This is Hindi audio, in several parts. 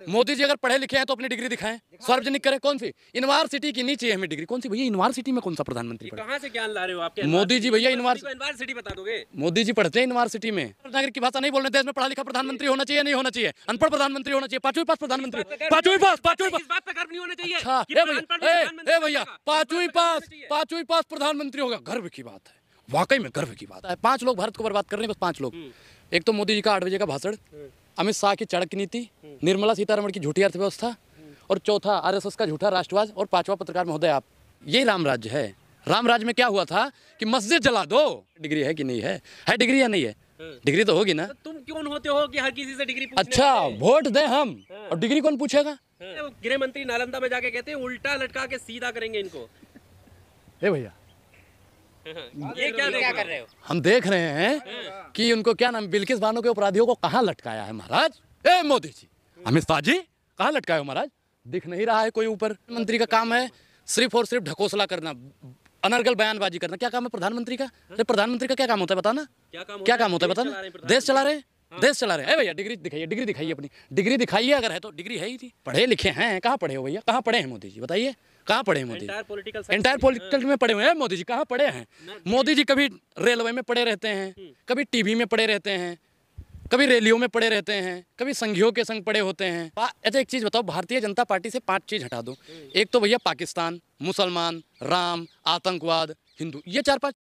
मोदी जी अगर पढ़े लिखे हैं तो अपनी डिग्री दिखाएं, सार्वजनिक करें। कौन सी यूनिवर्सिटी की नहीं चाहिए हमें डिग्री? कौन सी भैया यूनिवर्सिटी में कौन सा प्रधानमंत्री पढ़े? कहाँ से ज्ञान ला रहे हो आपके? मोदी जी भैया यूनिवर्सिटी बता दोगे? मोदी जी पढ़ते हैं यूनिवर्सिटी में। नागरिक की भाषा नहीं बोलने, देश में पढ़ा लिखा प्रधानमंत्री होना चाहिए, नहीं होना चाहिए? अनपढ़ प्रधानमंत्री होना चाहिए, पांचवी पास प्रधानमंत्री, पांचवी पास इस बात पे गर्व नहीं होना चाहिए। अच्छा भैया पांचवी पास प्रधानमंत्री होगा, गर्व की बात है, वाकई में गर्व की बात है। 5 लोग भारत को बर्बाद कर रहे हैं, बस 5 लोग। एक तो मोदी जी का 8 बजे का भाषण, अमित शाह की चाणक्य नीति, निर्मला सीतारमण की झूठी अर्थव्यवस्था, और चौथा आरएसएस का झूठा राष्ट्रवाद, और 5वां पत्रकार महोदय आप। ये राम राज्य है। राम राज्य में क्या हुआ था कि मस्जिद जला दो। डिग्री है कि नहीं है? डिग्री या नहीं है? डिग्री तो होगी ना। तो तुम क्यों होते हो कि हर किसी से डिग्री पूछने? अच्छा, वोट दें हम और डिग्री कौन पूछेगा? गृह मंत्री नालंदा में जाके कहते हैं उल्टा लटका के सीधा करेंगे इनको। भैया ये क्या कर रहे हो? हम देख रहे हैं कि उनको क्या नाम, बिल्किस बानो के अपराधियों को कहाँ लटकाया है महाराज? मोदी जी, अमित शाह जी, कहाँ लटकाया हो महाराज? दिख नहीं रहा है कोई ऊपर। मंत्री का काम है सिर्फ और सिर्फ ढकोसला करना, अनर्गल बयानबाजी करना। क्या काम है प्रधानमंत्री का? अरे प्रधानमंत्री का क्या काम होता है बताना? क्या काम होता है बताना? देश चला रहे हैं, देश चला रहे हैं। भैया डिग्री दिखाइए, डिग्री दिखाइए, अपनी डिग्री दिखाइए। अगर है तो डिग्री है ही थी। पढ़े लिखे हैं, कहाँ पढ़े हो भैया? कहाँ पढ़े हैं मोदी जी? बताइए कहाँ पढ़े हैं मोदी? एंटायर पॉलिटिकल में पढ़े हुए हैं मोदी जी। कहाँ पढ़े हैं मोदी जी? कभी रेलवे में पढ़े रहते हैं, कभी टीवी में पढ़े रहते हैं, कभी रैलियों में पड़े रहते हैं, कभी संघियों के संग पड़े होते हैं। अच्छा एक चीज़ बताओ, भारतीय जनता पार्टी से 5 चीज़ हटा दो। एक तो भैया पाकिस्तान, मुसलमान, राम, आतंकवाद, हिंदू, ये 4-5।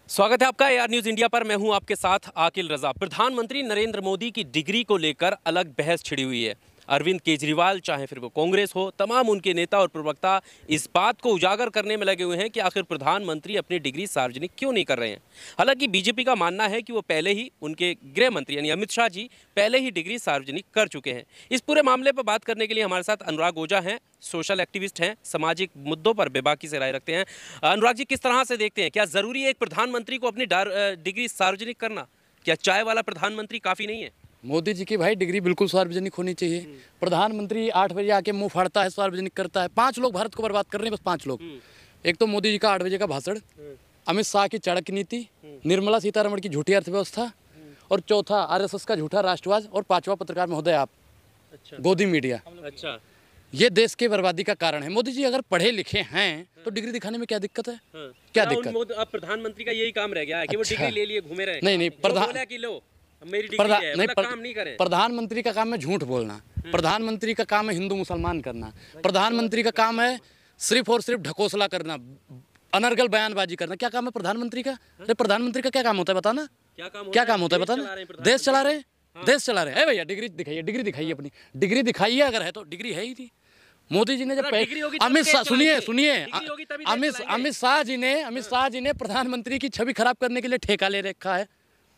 स्वागत है आपका AR न्यूज़ इंडिया पर। मैं हूं आपके साथ आकिल रजा। प्रधानमंत्री नरेंद्र मोदी की डिग्री को लेकर अलग बहस छिड़ी हुई है। अरविंद केजरीवाल, चाहे फिर वो कांग्रेस हो, तमाम उनके नेता और प्रवक्ता इस बात को उजागर करने में लगे हुए हैं कि आखिर प्रधानमंत्री अपनी डिग्री सार्वजनिक क्यों नहीं कर रहे हैं। हालांकि बीजेपी का मानना है कि वो पहले ही, उनके गृह मंत्री यानी अमित शाह जी पहले ही डिग्री सार्वजनिक कर चुके हैं। इस पूरे मामले पर बात करने के लिए हमारे साथ अनुराग ओझा हैं, सोशल एक्टिविस्ट हैं, सामाजिक मुद्दों पर बेबाकी से राय रखते हैं। अनुराग जी, किस तरह से देखते हैं, क्या ज़रूरी है एक प्रधानमंत्री को अपनी डिग्री सार्वजनिक करना? क्या चाय वाला प्रधानमंत्री काफ़ी नहीं है? मोदी जी की भाई डिग्री बिल्कुल सार्वजनिक होनी चाहिए। प्रधानमंत्री 8 बजे आके मुंह फाड़ता है, सार्वजनिक करता है। 5 लोग भारत को बर्बाद कर रहे हैं, बस 5 लोग। एक तो मोदी जी का 8 बजे का भाषण, अमित शाह की चाणक्य नीति, निर्मला सीतारमण की झूठी अर्थव्यवस्था, और चौथा आरएसएस का झूठा राष्ट्रवाद, और 5वां पत्रकार महोदय आप। अच्छा। गोदी मीडिया। अच्छा, ये देश के बर्बादी का कारण है। मोदी जी अगर पढ़े लिखे हैं तो डिग्री दिखाने में क्या दिक्कत है? क्या दिक्कत? अब प्रधानमंत्री का यही काम रह गया है कि वो डिग्री ले लिए घूमे रहे। नहीं, प्रधानमंत्री का काम है झूठ बोलना, प्रधानमंत्री का काम है हिंदू मुसलमान करना, प्रधानमंत्री का काम है सिर्फ और सिर्फ ढकोसला करना, अनर्गल बयानबाजी करना। क्या काम है प्रधानमंत्री का? अरे प्रधानमंत्री का क्या काम होता है बताना? क्या काम होता है बताना? देश चला रहे हैं, देश चला रहे हैं। भैया डिग्री दिखाइए, डिग्री दिखाइए, अपनी डिग्री दिखाइए। अगर है तो डिग्री है ही थी। मोदी जी ने जब अमित शाह, सुनिए अमित शाह जी ने प्रधानमंत्री की छवि खराब करने के लिए ठेका ले रखा है।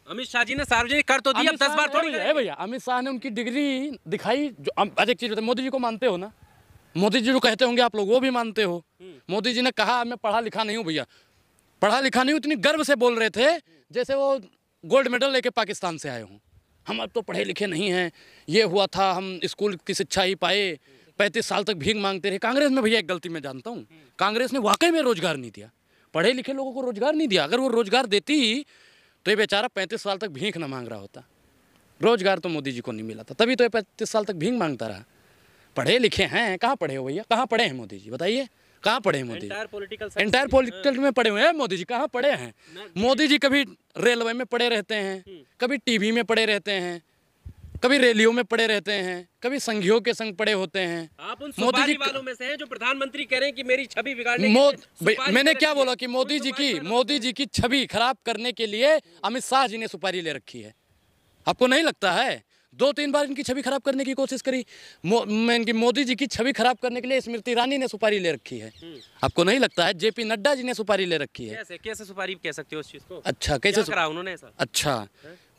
अमित शाह जी ने सार्वजनिक कर तो दिया, 10 बार थोड़ी है भैया। अमित शाह ने उनकी डिग्री दिखाई। जो एक चीज बताइए, मोदी जी को मानते हो ना? मोदी जी जो कहते होंगे आप लोग वो भी मानते हो। मोदी जी ने कहा मैं पढ़ा लिखा नहीं हूँ भैया, पढ़ा लिखा नहीं हूँ, इतनी गर्व से बोल रहे थे जैसे वो गोल्ड मेडल लेके पाकिस्तान से आए हों। हम अब तो पढ़े लिखे नहीं हैं, ये हुआ था, हम स्कूल की शिक्षा ही पाए, 35 साल तक भीख मांगते रहे। कांग्रेस में भैया एक गलती मैं जानता हूँ, कांग्रेस ने वाकई में रोजगार नहीं दिया, पढ़े लिखे लोगों को रोजगार नहीं दिया। अगर वो रोजगार देती तो ये बेचारा 35 साल तक भीख ना मांग रहा होता। रोजगार तो मोदी जी को नहीं मिला था, तभी तो ये 35 साल तक भीख मांगता रहा। पढ़े लिखे हैं, कहाँ पढ़े हो भैया? कहाँ पढ़े हैं मोदी जी? बताइए कहाँ पढ़े हैं मोदी? एंटायर पॉलिटिकल में पढ़े हुए हैं मोदी जी। कहाँ पढ़े हैं मोदी जी? कभी रेलवे में पढ़े रहते हैं, कभी टीवी में पढ़े रहते हैं, कभी रैलियों में पड़े रहते हैं, कभी संघियों के संग पड़े होते हैं। आप उन मोदी जी वालों में से हैं जो प्रधानमंत्री कह रहे हैं कि मेरी छवि बिगाड़ने मैंने क्या बोला कि मोदी जी की छवि खराब करने के लिए अमित शाह जी ने सुपारी ले रखी है। आपको नहीं लगता है? 2-3 बार इनकी छवि खराब करने की कोशिश करी। मोदी जी की छवि खराब करने के लिए स्मृति ईरानी ने सुपारी ले रखी है। आपको नहीं लगता है? JP नड्डा जी ने सुपारी ले रखी है। कैसे सुपारी कह सकते हो उस चीज को? अच्छा, कैसे करा उन्होंने ऐसा? अच्छा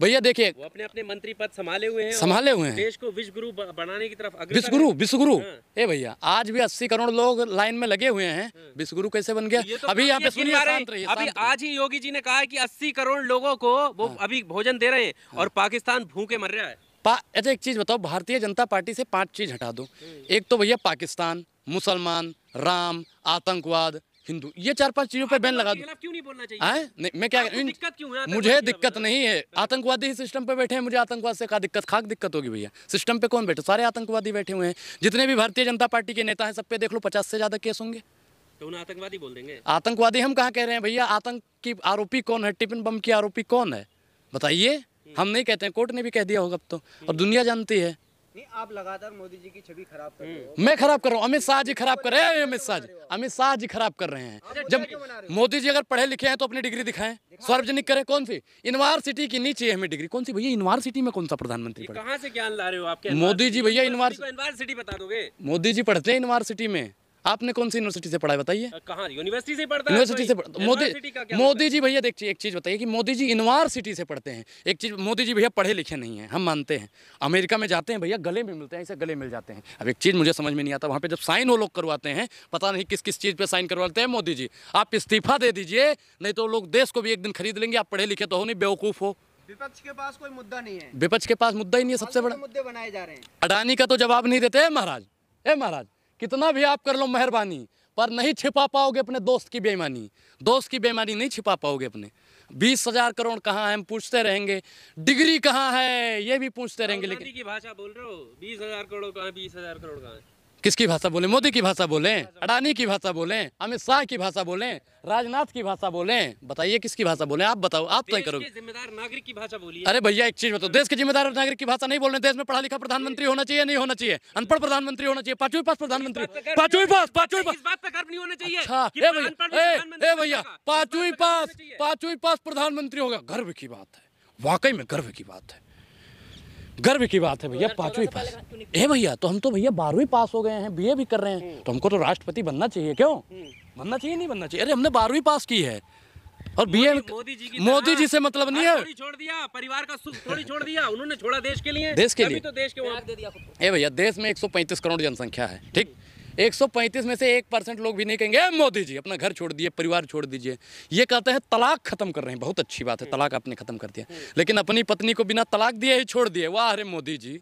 भैया देखिए, वो अपने मंत्री पद संभाले हुए हैं, देश को विश्व गुरु बनाने की तरफ विश्व गुरु ए भैया, आज भी 80 करोड़ लोग लाइन में लगे हुए हैं। विश्व गुरु कैसे बन गया? तो अभी यहाँ पे सुनिए, शांत रहिए। अभी आज ही योगी जी ने कहा है कि 80 करोड़ लोगों को वो अभी भोजन दे रहे हैं और पाकिस्तान भूखे मर रहा है। अच्छा एक चीज बताओ, भारतीय जनता पार्टी से 5 चीज हटा दो। एक तो भैया पाकिस्तान, मुसलमान, राम, आतंकवाद, हिंदू, ये 4-5 चीजों पे बैन लगा दो। क्यों नहीं बोलना चाहिए? नहीं, मैं क्या, दिक्कत क्यों है? मुझे दिक्कत नहीं है, आतंकवादी ही सिस्टम पे बैठे हैं, मुझे आतंकवाद से क्या दिक्कत, खाक दिक्कत होगी भैया। सिस्टम पे कौन बैठे? सारे आतंकवादी बैठे हुए हैं। जितने भी भारतीय जनता पार्टी के नेता हैं सब पे देख लो 50 से ज्यादा केस होंगे। तो उन्हें आतंकवादी बोल देंगे? आतंकवादी हम कहाँ कह रहे हैं भैया? आतंक की आरोपी कौन है? टिफिन बम की आरोपी कौन है बताइए? हम नहीं कहते हैं, कोर्ट ने भी कह दिया होगा अब तो, और दुनिया जानती है। नहीं, आप लगातार मोदी जी की छवि खराब कर रहे हो। मैं खराब कर रहा हूँ? अमित शाह जी खराब कर रहे हैं। अमित शाह जी खराब कर रहे हैं। जब मोदी जी अगर पढ़े लिखे हैं तो अपनी डिग्री दिखाएं, सार्वजनिक करें। कौन सी यूनिवर्सिटी की नहीं चाहिए हमें डिग्री? कौन सी भैया यूनिवर्सिटी में कौन सा प्रधानमंत्री पढ़े? कहाँ से ज्ञान ला रहे हो आपके? मोदी जी भैया यूनिवर्सिटी बता दोगे? मोदी जी पढ़ते हैं यूनिवर्सिटी में। आपने कौन सी यूनिवर्सिटी से पढ़ा है बताइए? कहाँ? यूनिवर्सिटी से पढ़ता है? यूनिवर्सिटी से मोदी जी भैया देखिए, एक चीज बताइए कि मोदी जी यूनिवर्सिटी से पढ़ते हैं। एक चीज, मोदी जी भैया पढ़े लिखे नहीं हैं, हम मानते हैं। अमेरिका में जाते हैं भैया, गले में मिलते हैं, ऐसे गले मिल जाते हैं। अब एक चीज मुझे समझ में नहीं आता, वहाँ पे जब साइन वो लोग करवाते हैं, पता नहीं किस किस चीज पे साइन करवाते हैं। मोदी जी आप इस्तीफा दे दीजिए, नहीं तो लोग देश को भी एक दिन खरीद लेंगे। आप पढ़े लिखे तो हो नहीं, बेवकूफ हो। विपक्ष के पास कोई मुद्दा नहीं है। विपक्ष के पास मुद्दा ही नहीं है, सबसे बड़ा मुद्दे बनाए जा रहे हैं। अडानी का तो जवाब नहीं देते महाराज। महाराज कितना भी आप कर लो मेहरबानी, पर नहीं छिपा पाओगे अपने दोस्त की बेईमानी। दोस्त की बेईमानी नहीं छिपा पाओगे अपने। 20,000 करोड़ कहाँ है हम पूछते रहेंगे, डिग्री कहाँ है ये भी पूछते रहेंगे। लेकिन की भाषा बोल रहे हो, 20,000 करोड़ कहाँ है? 20,000 करोड़ कहाँ है? किसकी भाषा बोले? मोदी की भाषा बोले, अडानी की भाषा बोले, अमित शाह की भाषा बोले, राजनाथ की भाषा बोले? बताइए किसकी भाषा बोले? आप बताओ, आप तय करोगे। जिम्मेदार नागरिक की भाषा बोलिए। अरे भैया एक चीज बताओ, देश के जिम्मेदार नागरिक की भाषा नहीं बोल रहे। देश में पढ़ा लिखा प्रधानमंत्री होना चाहिए, नहीं होना चाहिए? अनपढ़ प्रधानमंत्री होना चाहिए? पांचवी पास प्रधानमंत्री, पांचवी पास। इस बात पे गर्व नहीं होना चाहिए? अच्छा भैया पांचवी पास प्रधानमंत्री होगा, गर्व की बात है, वाकई में गर्व की बात है, गर्व की बात है भैया। पांचवी पास भैया, तो हम तो भैया 12वीं पास हो गए हैं, बीए भी कर रहे हैं, तो हमको तो राष्ट्रपति बनना चाहिए। क्यों बनना चाहिए? नहीं बनना चाहिए? अरे हमने 12वीं पास की है और बीए। मोदी जी से मतलब नहीं है। छोड़ दिया परिवार का सुख, थोड़ी छोड़ दिया उन्होंने, छोड़ा देश के लिए। देश के लिए तो देश के दे दिया। भैया देश में 135 करोड़ जनसंख्या है, ठीक? 135 में से 1% लोग भी नहीं कहेंगे मोदी जी अपना घर छोड़ दिए, परिवार छोड़ दीजिए। ये कहते हैं तलाक खत्म कर रहे हैं, बहुत अच्छी बात है, तलाक आपने खत्म कर दिया, लेकिन अपनी पत्नी को बिना तलाक दिए ही छोड़ दिए। वाह अरे मोदी जी,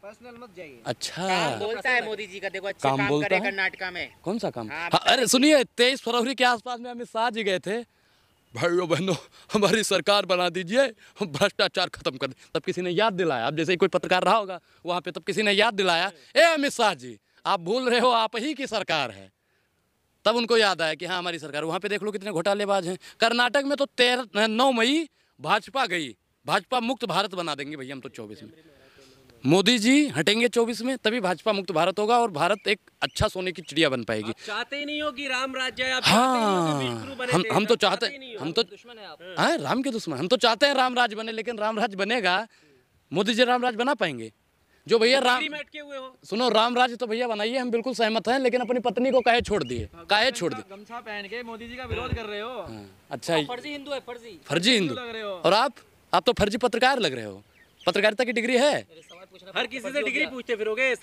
पर्सनल मत जाइए। अच्छा काम बोलता है मोदी जी का, देखो अच्छा काम बोलता है कर्नाटक में। कौन सा काम? हाँ, अरे सुनिए 23 फरवरी के आसपास में अमित शाह जी गए थे, भाइयों बहनों हमारी सरकार बना दीजिए, हम भ्रष्टाचार खत्म कर दें। तब किसी ने याद दिलाया, अब जैसे कोई पत्रकार रहा होगा वहाँ पे, तब किसी ने याद दिलाया, अमित शाह जी आप भूल रहे हो, आप ही की सरकार है। तब उनको याद आया कि हाँ हमारी सरकार। वहाँ पे देख लो कितने घोटालेबाज हैं। कर्नाटक में तो 9 मई भाजपा गई, भाजपा मुक्त भारत बना देंगे भैया हम तो 24 में। मोदी जी हटेंगे 24 में, तभी भाजपा मुक्त भारत होगा और भारत एक अच्छा सोने की चिड़िया बन पाएगी। चाहते ही नहीं हो कि राम राज्य? हाँ हम तो चाहते हैं, हम तो हाँ राम के दुश्मन, हम तो चाहते हैं राम राज्य बने, लेकिन राम राज्य बनेगा? मोदी जी राम राज्य बना पाएंगे? जो भैया राम सुनो, राम राज्य तो भैया बनाइए, हम बिल्कुल सहमत हैं, लेकिन अपनी पत्नी को काहे छोड़ दिए? काहे छोड़ दिए? गमछा पहन के मोदी जी का विरोध कर रहे हो। अच्छा फर्जी हिंदू है, फर्जी हिंदू लग रहे हो। और आप तो फर्जी पत्रकार लग रहे हो। पत्रकारिता की डिग्री है? हर किसी से डिग्री पूछते फिरोगे?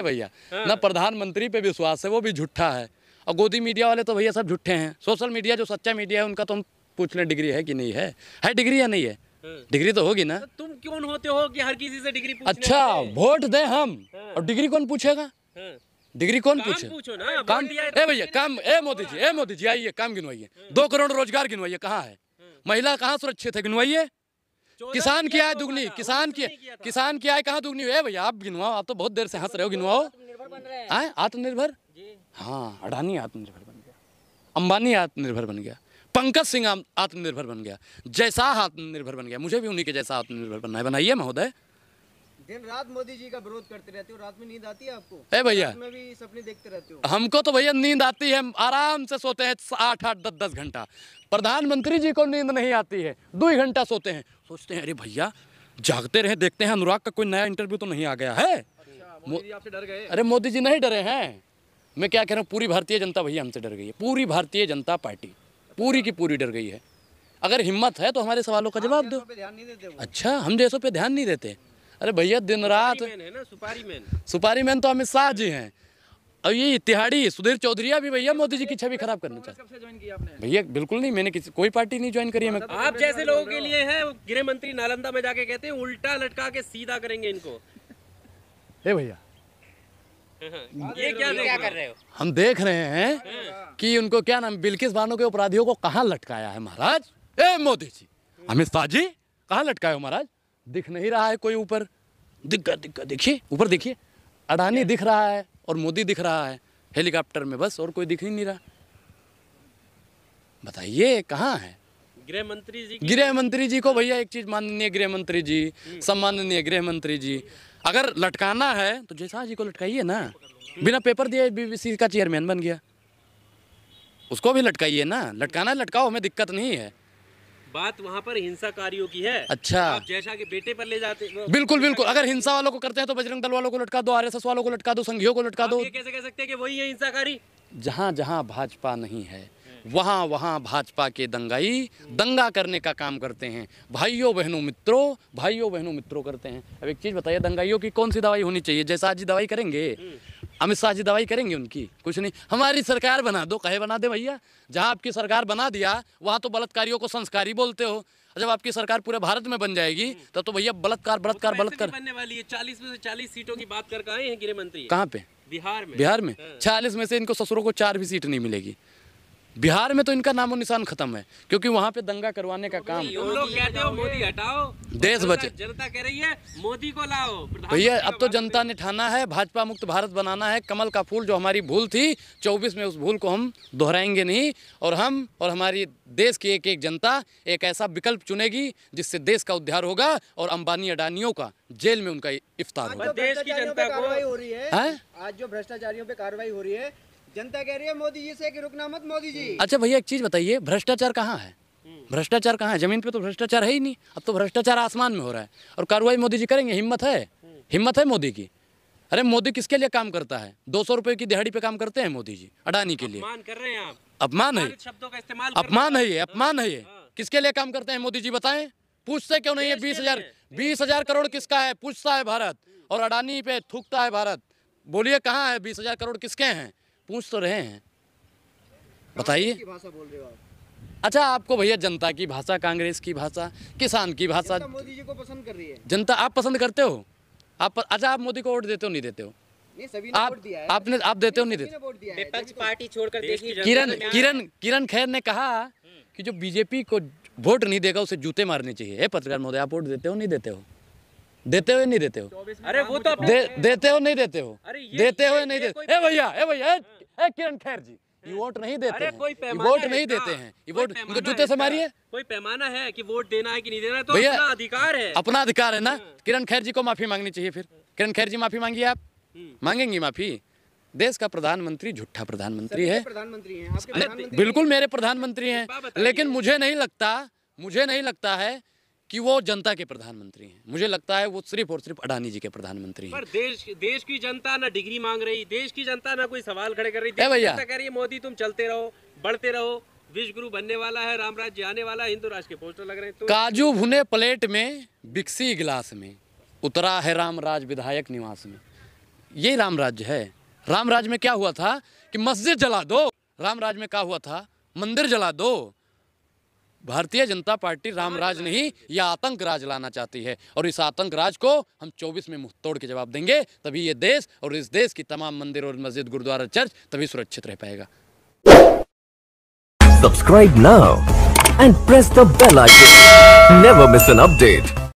भैया ना प्रधानमंत्री पे विश्वास है, वो भी झूठा है। और गोदी मीडिया वाले तो भैया सब झूठे हैं। सोशल मीडिया जो सच्चा मीडिया है उनका तो हम पूछ लें डिग्री है कि नहीं है? डिग्री या नहीं है? डिग्री तो होगी ना। तो तुम कौन होते हो कि हर किसी से डिग्री पूछने? अच्छा वोट दें हम और डिग्री कौन पूछेगा? डिग्री कौन पूछे? पूछो ना काम। भैया काम, मोदी जी आइए, काम गिनवाइए। 2 करोड़ रोजगार गिनवाइए, कहाँ है? महिला कहाँ सुरक्षित है? गिनवाइए। किसान की आय दुगनी, किसान की आय कहाँ दुगनी है? भैया आप गिनवाओ, आप तो बहुत देर से हंस रहे हो, गिनवाओ। आत्मनिर्भर, हाँ अडानी आत्मनिर्भर बन गया, अंबानी आत्मनिर्भर बन गया, पंकज सिंह आत्मनिर्भर बन गया, जैसा आत्मनिर्भर बन गया। मुझे भी उन्हीं के जैसा आत्मनिर्भर बनना है, बनाइए महोदय। दिन रात मोदी जी का विरोध करते रहते हो, रात में नींद आती है आपको? भैया में भी सपने देखते रहते हो? हमको तो भैया नींद आती है, आराम से सोते हैं 8-8, 10-10 घंटा। प्रधानमंत्री जी को नींद नहीं आती है, 2 घंटा सोते हैं। सोचते हैं अरे भैया जागते रहे, देखते हैं अनुराग का कोई नया इंटरव्यू तो नहीं आ गया है। मोदी जी आपसे डर गए? अरे मोदी जी नहीं डरे हैं, मैं क्या कह रहा हूँ, पूरी भारतीय जनता भैया हमसे डर गई है। पूरी भारतीय जनता पार्टी पूरी की पूरी डर गई है। अगर हिम्मत है तो हमारे सवालों का जवाब दो। अच्छा हम जैसों पे ध्यान नहीं देते? अरे भैया दिन रात सुपारी मैन तो अमित शाह जी हैं, और ये इत्तेहाड़ी सुधीर चौधरी भी भैया मोदी जी की छवि खराब करना चाहते हैं। भैया बिल्कुल नहीं, मैंने कोई पार्टी नहीं ज्वाइन करी है। आप जैसे लोगों के लिए है, गृह मंत्री नालंदा में जाके कहते हैं उल्टा लटका के सीधा करेंगे इनको। भैया ये क्या कर रहे हो? हम देख रहे हैं कि उनको क्या नाम बिल्किस बानो के अपराधियों को कहाँ लटकाया है महाराज। ए मोदी जी, अमित शाह जी, कहाँ लटकाए हो महाराज? दिख नहीं रहा है कोई ऊपर? दिख गया, देखिए ऊपर देखिए, अडानी दिख रहा है और मोदी दिख रहा है हेलीकॉप्टर में, बस और कोई दिख ही नहीं रहा। बताइए कहाँ है गृह मंत्री जी? गृह मंत्री जी को भैया एक चीज, माननीय गृह मंत्री जी, सम्माननीय गृह मंत्री जी, अगर लटकाना है तो जयशाह जी को लटकाइए ना। बिना पेपर दिए बीबीसी का चेयरमैन बन गया, उसको भी लटकाइए ना। लटकाना लटकाओ, हमें दिक्कत नहीं है। बात वहाँ पर हिंसाकारियों की है। अच्छा, आप जयशाह के बेटे पर ले जाते? बिल्कुल बिल्कुल, अगर हिंसा वालों को करते हैं तो बजरंग दल वालों को लटका दो, आरएसएस वालों को लटका दो, संघियों को लटका दो। ये कैसे कह सकते हैं कि वही है हिंसाकारी? जहाँ जहाँ भाजपा नहीं है वहाँ वहाँ भाजपा के दंगाई दंगा करने का काम करते हैं। भाइयों बहनों मित्रों करते हैं। अब एक चीज़ बताइए, दंगाइयों की कौन सी दवाई होनी चाहिए? जयशाह जी दवाई करेंगे? अमित शाह जी दवाई करेंगे उनकी? कुछ नहीं। हमारी सरकार बना दो, कहे बना दे भैया। जहाँ आपकी सरकार बना दिया वहाँ तो बलात्कारियों को संस्कारी बोलते हो। जब आपकी सरकार पूरे भारत में बन जाएगी तब तो भैया बलात्कार बनने वाली है। 40 में से 40 सीटों की बात कर आए हैं गृह मंत्री। कहाँ पे? बिहार में 40 में से इनको ससुरों को 4 भी सीट नहीं मिलेगी। बिहार में तो इनका नामो निशान खत्म है, क्योंकि वहाँ पे दंगा करवाने का काम। तुम लोग कहते हो मोदी हटाओ, देश बचे। जनता कह रही है मोदी को लाओ। भैया अब तो जनता ने ठाना है, भाजपा मुक्त भारत बनाना है। कमल का फूल जो हमारी भूल थी 24 में, उस भूल को हम दोहराएंगे नहीं। और हम और हमारी देश की एक एक जनता एक ऐसा विकल्प चुनेगी जिससे देश का उद्धार होगा और अंबानी अडानियों का जेल में उनका इफ्तार होगा। देश की जनता को हो रही है, आज जो भ्रष्टाचारियों पे कार्रवाई हो रही है, जनता कह रही है मोदी जी से कि रुकना मत मोदी जी। अच्छा भैया एक चीज बताइए, भ्रष्टाचार कहाँ है? भ्रष्टाचार कहाँ है? जमीन पे तो भ्रष्टाचार है ही नहीं। अब तो भ्रष्टाचार आसमान में हो रहा है और कार्रवाई मोदी जी करेंगे। हिम्मत है मोदी की। अरे मोदी किसके लिए काम करता है? 200 रुपए की दिहाड़ी पे काम करते हैं मोदी जी, अडानी के लिए। अपमान कर रहे हैं आप। अपमान है, शब्दों का इस्तेमाल अपमान है ये। किसके लिए काम करते हैं मोदी जी बताएं? पूछते क्यों नहीं है? 20,000 करोड़ किसका है पूछता है भारत, और अडानी पे थूकता है भारत। बोलिए कहाँ है 20,000 करोड़ किसके हैं? पूछ तो रहे हैं, बताइए। भाषा बोल रहे हो आप? अच्छा आपको भैया जनता की भाषा, कांग्रेस की भाषा, किसान की भाषा, मोदी जी को पसंद कर रही है जनता। आप पसंद करते हो? अच्छा आप मोदी को वोट देते हो नहीं देते हो? नहीं, सभी ने वोट दिया है। आप देते हो नहीं देते? विपक्ष पार्टी छोड़कर देखिए, किरण खेर ने कहा कि जो बीजेपी को वोट नहीं देगा उसे जूते मारने चाहिए। पत्रकार महोदय, आप वोट देते हो नहीं देते हो? देते हो नहीं देते हो? अरे वो तो देते हो नहीं देते हो? देते हो नहीं देते? ए भैया किरण खेर जी, ये वोट नहीं देते हैं, ये वोट नहीं देते हैं, ये वोट इनको जूते से मारिए। कोई पैमाना है कि वोट देना है कि नहीं देना है? तो अपना अधिकार है, अपना अधिकार है ना। किरण खेर जी को माफी मांगनी चाहिए। फिर किरण खेर जी माफी मांगिए। आप मांगेंगी माफी? देश का प्रधानमंत्री झूठा प्रधानमंत्री है। प्रधानमंत्री हैं आपके? प्रधानमंत्री बिल्कुल मेरे प्रधानमंत्री हैं, लेकिन मुझे नहीं लगता है कि वो जनता के प्रधानमंत्री हैं। मुझे लगता है वो सिर्फ और सिर्फ अडानी जी के प्रधानमंत्री हैं। पर देश की जनता ना डिग्री मांग रही, देश की जनता ना कोई सवाल खड़े कर रही। भैया कह रही है मोदी तुम चलते रहो, बढ़ते रहो, विश्व गुरु बनने वाला है, राम राज्य आने वाला है, हिंदू राष्ट्र के पोस्टर लग रहे हैं। तो काजू भुने प्लेट में, बिक्सी गिलास में, उतरा है राम राज विधायक निवास में। ये राम राज्य है। राम राज्य में क्या हुआ था कि मस्जिद जला दो, राम राज्य में क्या हुआ था? मंदिर जला दो। भारतीय जनता पार्टी रामराज नहीं, यह आतंक राज लाना चाहती है, और इस आतंक राज को हम 24 में मुंह तोड़ के जवाब देंगे। तभी ये देश और इस देश की तमाम मंदिर और मस्जिद, गुरुद्वारा, चर्च तभी सुरक्षित रह पाएगा। Subscribe now and press the bell icon. Never miss an update.